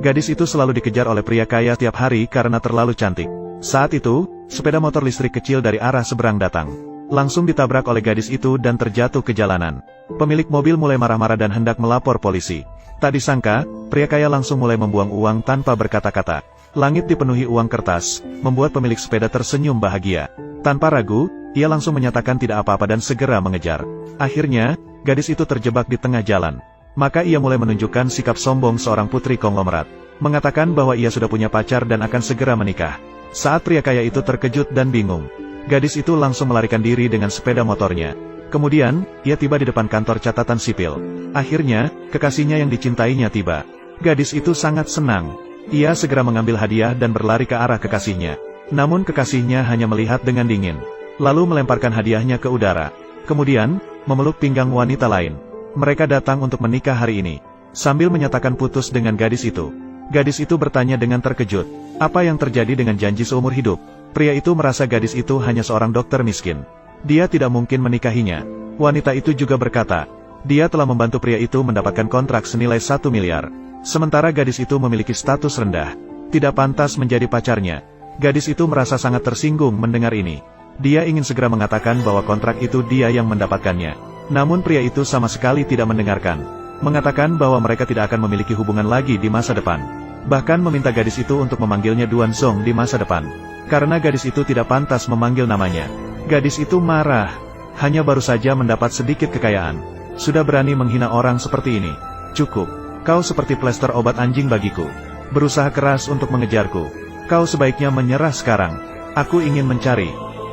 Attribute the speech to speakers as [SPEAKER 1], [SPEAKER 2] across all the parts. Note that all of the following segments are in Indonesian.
[SPEAKER 1] Gadis itu selalu dikejar oleh pria kaya tiap hari karena terlalu cantik. Saat itu, sepeda motor listrik kecil dari arah seberang datang. Langsung ditabrak oleh gadis itu dan terjatuh ke jalanan. Pemilik mobil mulai marah-marah dan hendak melapor polisi. Tak disangka, pria kaya langsung mulai membuang uang tanpa berkata-kata. Langit dipenuhi uang kertas, membuat pemilik sepeda tersenyum bahagia. Tanpa ragu, ia langsung menyatakan tidak apa-apa dan segera mengejar. Akhirnya, gadis itu terjebak di tengah jalan. Maka ia mulai menunjukkan sikap sombong seorang putri konglomerat. Mengatakan bahwa ia sudah punya pacar dan akan segera menikah. Saat pria kaya itu terkejut dan bingung, gadis itu langsung melarikan diri dengan sepeda motornya. Kemudian, ia tiba di depan kantor catatan sipil. Akhirnya, kekasihnya yang dicintainya tiba. Gadis itu sangat senang. Ia segera mengambil hadiah dan berlari ke arah kekasihnya. Namun kekasihnya hanya melihat dengan dingin. Lalu melemparkan hadiahnya ke udara. Kemudian, memeluk pinggang wanita lain. Mereka datang untuk menikah hari ini. Sambil menyatakan putus dengan gadis itu. Gadis itu bertanya dengan terkejut, apa yang terjadi dengan janji seumur hidup? Pria itu merasa gadis itu hanya seorang dokter miskin. Dia tidak mungkin menikahinya. Wanita itu juga berkata, dia telah membantu pria itu mendapatkan kontrak senilai 1 miliar. Sementara gadis itu memiliki status rendah. Tidak pantas menjadi pacarnya. Gadis itu merasa sangat tersinggung mendengar ini. Dia ingin segera mengatakan bahwa kontrak itu dia yang mendapatkannya. Namun pria itu sama sekali tidak mendengarkan. Mengatakan bahwa mereka tidak akan memiliki hubungan lagi di masa depan. Bahkan meminta gadis itu untuk memanggilnya Duan Song di masa depan. Karena gadis itu tidak pantas memanggil namanya. Gadis itu marah. Hanya baru saja mendapat sedikit kekayaan. Sudah berani menghina orang seperti ini. Cukup. Kau seperti plester obat anjing bagiku. Berusaha keras untuk mengejarku. Kau sebaiknya menyerah sekarang. Aku ingin mencari.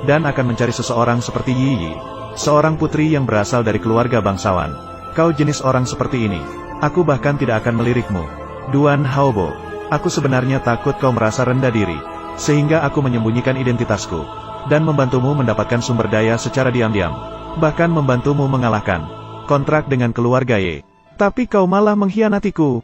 [SPEAKER 1] Dan akan mencari seseorang seperti Yi. Seorang putri yang berasal dari keluarga bangsawan. Kau jenis orang seperti ini. Aku bahkan tidak akan melirikmu. Duan Haobo. Aku sebenarnya takut kau merasa rendah diri. Sehingga aku menyembunyikan identitasku. Dan membantumu mendapatkan sumber daya secara diam-diam. Bahkan membantumu mengalahkan kontrak dengan keluarga Ye. Tapi kau malah mengkhianatiku.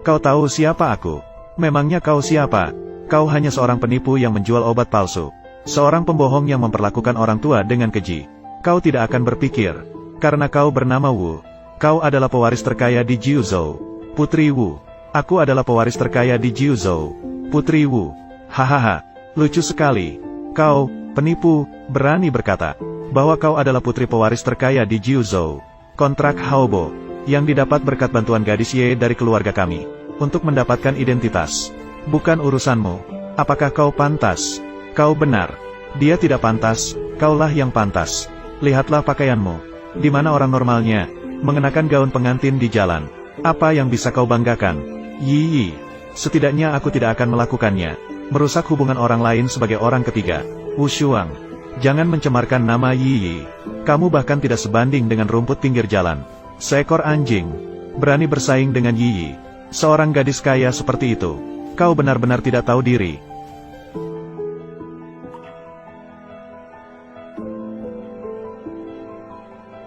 [SPEAKER 1] Kau tahu siapa aku? Memangnya kau siapa? Kau hanya seorang penipu yang menjual obat palsu. Seorang pembohong yang memperlakukan orang tua dengan keji. Kau tidak akan berpikir. Karena kau bernama Wu. Kau adalah pewaris terkaya di Jiuzhou. Putri Wu. Aku adalah pewaris terkaya di Jiuzhou. Putri Wu. Hahaha. Lucu sekali. Kau, penipu, berani berkata bahwa kau adalah putri pewaris terkaya di Jiuzhou. Kontrak Haobo. Yang didapat berkat bantuan gadis Ye dari keluarga kami. Untuk mendapatkan identitas. Bukan urusanmu. Apakah kau pantas? Kau benar. Dia tidak pantas, kaulah yang pantas. Lihatlah pakaianmu. Di mana orang normalnya mengenakan gaun pengantin di jalan? Apa yang bisa kau banggakan? Yi. Setidaknya aku tidak akan melakukannya. Merusak hubungan orang lain sebagai orang ketiga. Wu Shuang. Jangan mencemarkan nama Yi. Kamu bahkan tidak sebanding dengan rumput pinggir jalan. Seekor anjing. Berani bersaing dengan Yi. Seorang gadis kaya seperti itu. Kau benar-benar tidak tahu diri.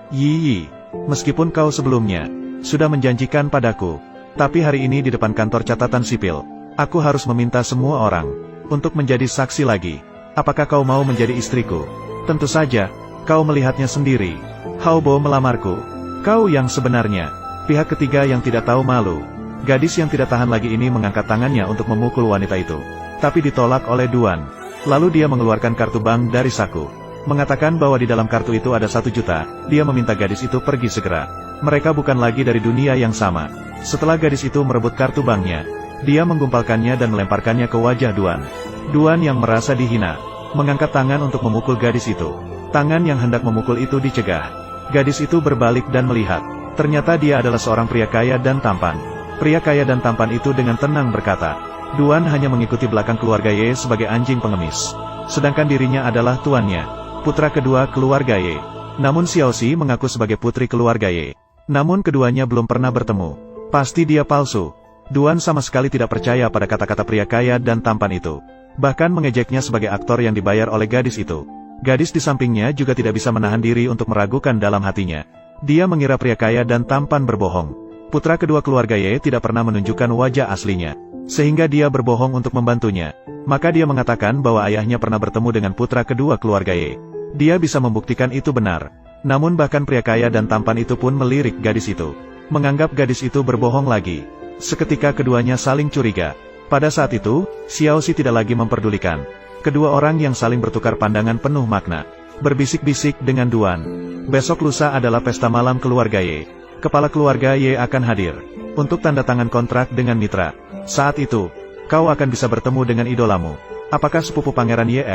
[SPEAKER 1] Yi, meskipun kau sebelumnya sudah menjanjikan padaku, tapi hari ini di depan kantor catatan sipil, aku harus meminta semua orang untuk menjadi saksi lagi. Apakah kau mau menjadi istriku? Tentu saja, kau melihatnya sendiri. Haobo melamarku. Kau yang sebenarnya, pihak ketiga yang tidak tahu malu. Gadis yang tidak tahan lagi ini mengangkat tangannya untuk memukul wanita itu, tapi ditolak oleh Duan. Lalu dia mengeluarkan kartu bank dari saku. Mengatakan bahwa di dalam kartu itu ada 1 juta, dia meminta gadis itu pergi segera. Mereka bukan lagi dari dunia yang sama. Setelah gadis itu merebut kartu banknya, dia menggumpalkannya dan melemparkannya ke wajah Duan. Duan yang merasa dihina, mengangkat tangan untuk memukul gadis itu. Tangan yang hendak memukul itu dicegah. Gadis itu berbalik dan melihat. Ternyata dia adalah seorang pria kaya dan tampan. Pria kaya dan tampan itu dengan tenang berkata, Duan hanya mengikuti belakang keluarga Ye sebagai anjing pengemis. Sedangkan dirinya adalah tuannya. Putra kedua keluarga Ye. Namun Xiaoxi mengaku sebagai putri keluarga Ye. Namun keduanya belum pernah bertemu. Pasti dia palsu. Duan sama sekali tidak percaya pada kata-kata pria kaya dan tampan itu. Bahkan mengejeknya sebagai aktor yang dibayar oleh gadis itu. Gadis di sampingnya juga tidak bisa menahan diri untuk meragukan dalam hatinya. Dia mengira pria kaya dan tampan berbohong. Putra kedua keluarga Ye tidak pernah menunjukkan wajah aslinya. Sehingga dia berbohong untuk membantunya. Maka dia mengatakan bahwa ayahnya pernah bertemu dengan putra kedua keluarga Ye. Dia bisa membuktikan itu benar. Namun bahkan pria kaya dan tampan itu pun melirik gadis itu. Menganggap gadis itu berbohong lagi. Seketika keduanya saling curiga. Pada saat itu, Xiao Xi tidak lagi memperdulikan. Kedua orang yang saling bertukar pandangan penuh makna. Berbisik-bisik dengan Duan. Besok lusa adalah pesta malam keluarga Ye. Kepala keluarga Ye akan hadir. Untuk tanda tangan kontrak dengan mitra. Saat itu, kau akan bisa bertemu dengan idolamu. Apakah sepupu Pangeran Ye?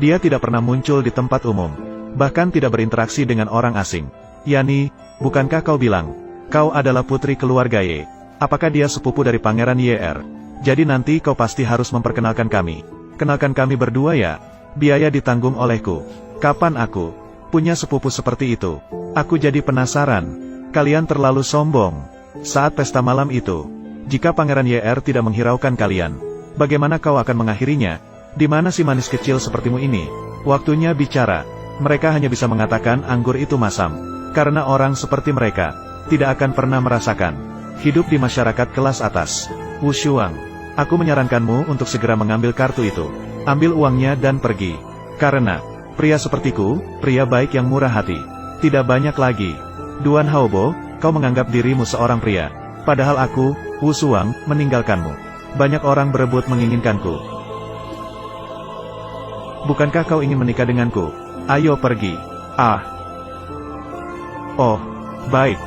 [SPEAKER 1] Dia tidak pernah muncul di tempat umum. Bahkan tidak berinteraksi dengan orang asing. Yani, bukankah kau bilang, kau adalah putri keluarga Ye? Apakah dia sepupu dari Pangeran Ye? Jadi nanti kau pasti harus memperkenalkan kami. Kenalkan kami berdua ya. Biaya ditanggung olehku. Kapan aku punya sepupu seperti itu? Aku jadi penasaran. Kalian terlalu sombong. Saat pesta malam itu, jika Pangeran Ye tidak menghiraukan kalian, bagaimana kau akan mengakhirinya? Di mana si manis kecil sepertimu ini? Waktunya bicara. Mereka hanya bisa mengatakan anggur itu masam. Karena orang seperti mereka tidak akan pernah merasakan hidup di masyarakat kelas atas. Wu Shuang, aku menyarankanmu untuk segera mengambil kartu itu. Ambil uangnya dan pergi. Karena pria sepertiku, pria baik yang murah hati, tidak banyak lagi. Duan Haobo, kau menganggap dirimu seorang pria. Padahal aku, Wu Shuang, meninggalkanmu. Banyak orang berebut menginginkanku. Bukankah kau ingin menikah denganku? Ayo pergi. Ah. Oh, baik.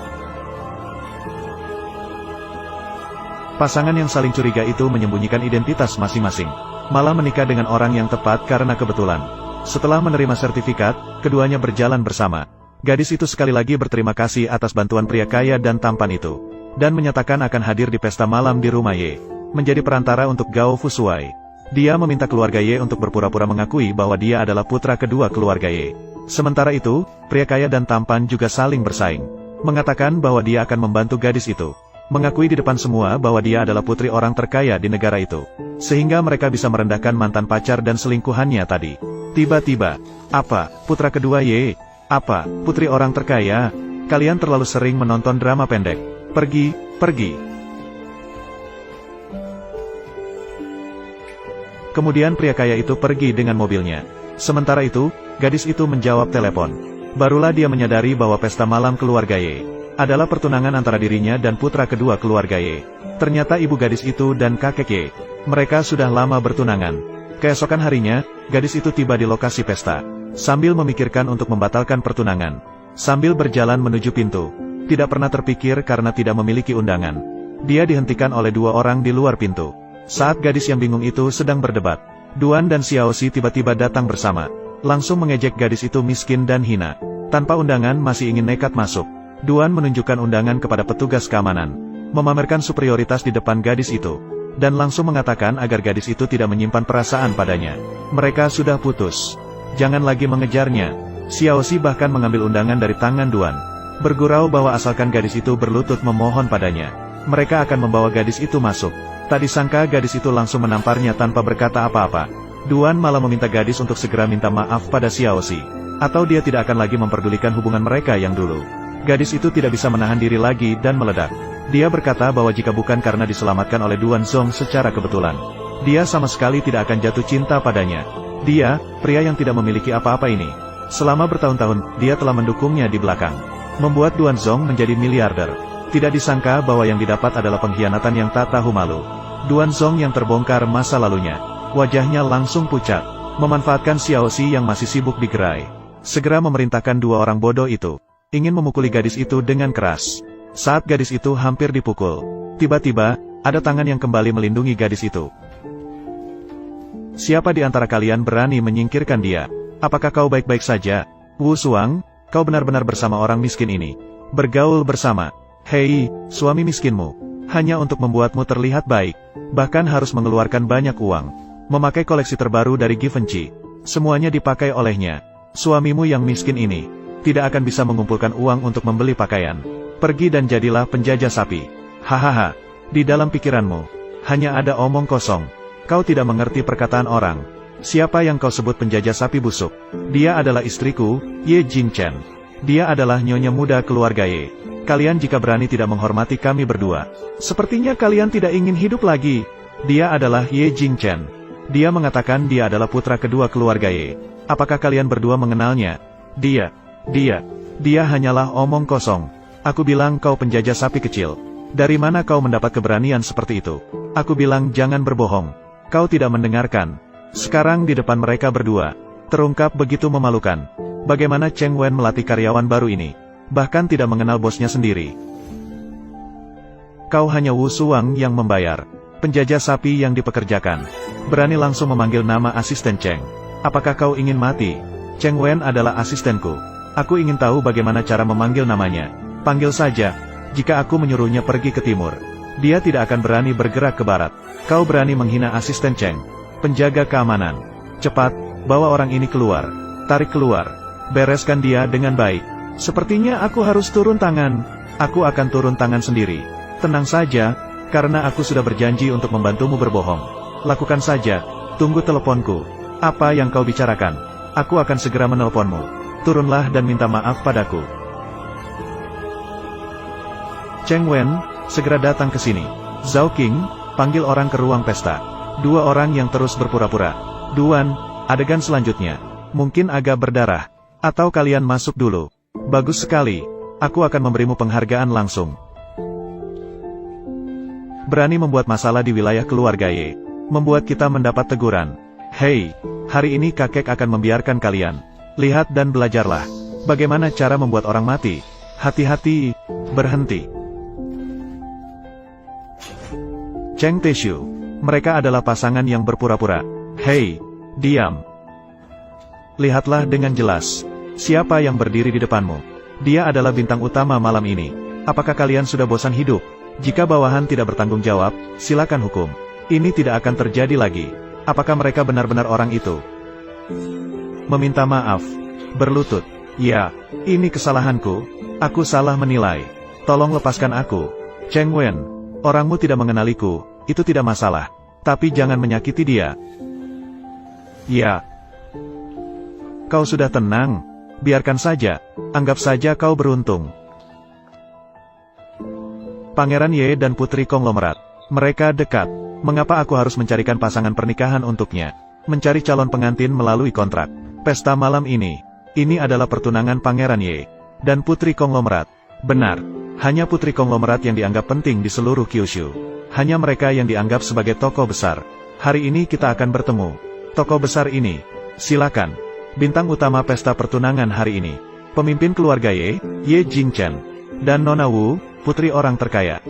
[SPEAKER 1] Pasangan yang saling curiga itu menyembunyikan identitas masing-masing. Malah menikah dengan orang yang tepat karena kebetulan. Setelah menerima sertifikat, keduanya berjalan bersama. Gadis itu sekali lagi berterima kasih atas bantuan pria kaya dan tampan itu. Dan menyatakan akan hadir di pesta malam di rumah Ye. Menjadi perantara untuk Gao Fusuai. Dia meminta keluarga Ye untuk berpura-pura mengakui bahwa dia adalah putra kedua keluarga Ye. Sementara itu, pria kaya dan tampan juga saling bersaing. Mengatakan bahwa dia akan membantu gadis itu. Mengakui di depan semua bahwa dia adalah putri orang terkaya di negara itu. Sehingga mereka bisa merendahkan mantan pacar dan selingkuhannya tadi. Tiba-tiba, apa, putra kedua Ye? Apa, putri orang terkaya? Kalian terlalu sering menonton drama pendek. Pergi, pergi. Kemudian pria kaya itu pergi dengan mobilnya. Sementara itu, gadis itu menjawab telepon. Barulah dia menyadari bahwa pesta malam keluarga Ye adalah pertunangan antara dirinya dan putra kedua keluarga Ye. Ternyata ibu gadis itu dan kakek Ye. Mereka sudah lama bertunangan. Keesokan harinya, gadis itu tiba di lokasi pesta. Sambil memikirkan untuk membatalkan pertunangan. Sambil berjalan menuju pintu. Tidak pernah terpikir karena tidak memiliki undangan. Dia dihentikan oleh dua orang di luar pintu. Saat gadis yang bingung itu sedang berdebat, Duan dan Xiao Xi tiba-tiba datang bersama. Langsung mengejek gadis itu miskin dan hina. Tanpa undangan masih ingin nekat masuk. Duan menunjukkan undangan kepada petugas keamanan. Memamerkan superioritas di depan gadis itu. Dan langsung mengatakan agar gadis itu tidak menyimpan perasaan padanya. Mereka sudah putus. Jangan lagi mengejarnya. Xiao Xi bahkan mengambil undangan dari tangan Duan. Bergurau bahwa asalkan gadis itu berlutut memohon padanya, mereka akan membawa gadis itu masuk. Tak disangka gadis itu langsung menamparnya tanpa berkata apa-apa. Duan malah meminta gadis untuk segera minta maaf pada Xiao Xi. Atau dia tidak akan lagi memperdulikan hubungan mereka yang dulu. Gadis itu tidak bisa menahan diri lagi dan meledak. Dia berkata bahwa jika bukan karena diselamatkan oleh Duan Zong secara kebetulan, dia sama sekali tidak akan jatuh cinta padanya. Dia, pria yang tidak memiliki apa-apa ini. Selama bertahun-tahun, dia telah mendukungnya di belakang. Membuat Duan Zong menjadi miliarder. Tidak disangka bahwa yang didapat adalah pengkhianatan yang tak tahu malu. Duan Zong yang terbongkar masa lalunya. Wajahnya langsung pucat. Memanfaatkan Xiao Xi yang masih sibuk di gerai. Segera memerintahkan dua orang bodoh itu. Ingin memukuli gadis itu dengan keras. Saat gadis itu hampir dipukul, tiba-tiba, ada tangan yang kembali melindungi gadis itu. Siapa di antara kalian berani menyingkirkan dia? Apakah kau baik-baik saja? Wu Shuang, kau benar-benar bersama orang miskin ini. Bergaul bersama. Hei, suami miskinmu. Hanya untuk membuatmu terlihat baik. Bahkan harus mengeluarkan banyak uang. Memakai koleksi terbaru dari Givenchy. Semuanya dipakai olehnya. Suamimu yang miskin ini tidak akan bisa mengumpulkan uang untuk membeli pakaian. Pergi dan jadilah penjajah sapi. Hahaha. Di dalam pikiranmu hanya ada omong kosong. Kau tidak mengerti perkataan orang. Siapa yang kau sebut penjajah sapi busuk? Dia adalah istriku, Ye Jingchen. Dia adalah nyonya muda keluarga Ye. Kalian jika berani tidak menghormati kami berdua. Sepertinya kalian tidak ingin hidup lagi. Dia adalah Ye Jingchen. Dia mengatakan dia adalah putra kedua keluarga Ye. Apakah kalian berdua mengenalnya? Dia hanyalah omong kosong. Aku bilang kau penjajah sapi kecil. Dari mana kau mendapat keberanian seperti itu? Aku bilang jangan berbohong. Kau tidak mendengarkan. Sekarang di depan mereka berdua, terungkap begitu memalukan. Bagaimana Cheng Wen melatih karyawan baru ini? Bahkan tidak mengenal bosnya sendiri. Kau hanya Wu Suwang yang membayar. Penjajah sapi yang dipekerjakan. Berani langsung memanggil nama asisten Cheng. Apakah kau ingin mati? Cheng Wen adalah asistenku. Aku ingin tahu bagaimana cara memanggil namanya. Panggil saja. Jika aku menyuruhnya pergi ke timur, dia tidak akan berani bergerak ke barat. Kau berani menghina asisten Cheng. Penjaga keamanan. Cepat, bawa orang ini keluar. Tarik keluar. Bereskan dia dengan baik. Sepertinya aku harus turun tangan. Aku akan turun tangan sendiri. Tenang saja, karena aku sudah berjanji untuk membantumu berbohong. Lakukan saja. Tunggu teleponku. Apa yang kau bicarakan? Aku akan segera menelponmu. Turunlah dan minta maaf padaku. Cheng Wen, segera datang ke sini. Zhao Qing, panggil orang ke ruang pesta. Dua orang yang terus berpura-pura. Duan, adegan selanjutnya. Mungkin agak berdarah. Atau kalian masuk dulu. Bagus sekali. Aku akan memberimu penghargaan langsung. Berani membuat masalah di wilayah keluarga Ye. Membuat kita mendapat teguran. Hei, hari ini kakek akan membiarkan kalian. Lihat dan belajarlah. Bagaimana cara membuat orang mati. Hati-hati, berhenti. Cheng Texiu. Mereka adalah pasangan yang berpura-pura. Hei, diam. Lihatlah dengan jelas. Siapa yang berdiri di depanmu? Dia adalah bintang utama malam ini. Apakah kalian sudah bosan hidup? Jika bawahan tidak bertanggung jawab, silakan hukum. Ini tidak akan terjadi lagi. Apakah mereka benar-benar orang itu? Meminta maaf. Berlutut. Ya, ini kesalahanku. Aku salah menilai. Tolong lepaskan aku. Cheng Wen. Orangmu tidak mengenaliku, itu tidak masalah. Tapi jangan menyakiti dia. Ya. Kau sudah tenang. Biarkan saja. Anggap saja kau beruntung. Pangeran Ye dan Putri Konglomerat. Mereka dekat. Mengapa aku harus mencarikan pasangan pernikahan untuknya? Mencari calon pengantin melalui kontrak. Pesta malam ini. Ini adalah pertunangan Pangeran Ye dan Putri Konglomerat. Benar. Hanya Putri Konglomerat yang dianggap penting di seluruh Kyushu. Hanya mereka yang dianggap sebagai tokoh besar. Hari ini kita akan bertemu. Tokoh besar ini. Silakan. Bintang utama pesta pertunangan hari ini. Pemimpin keluarga Ye, Ye Jingchen. Dan Nona Wu, putri orang terkaya.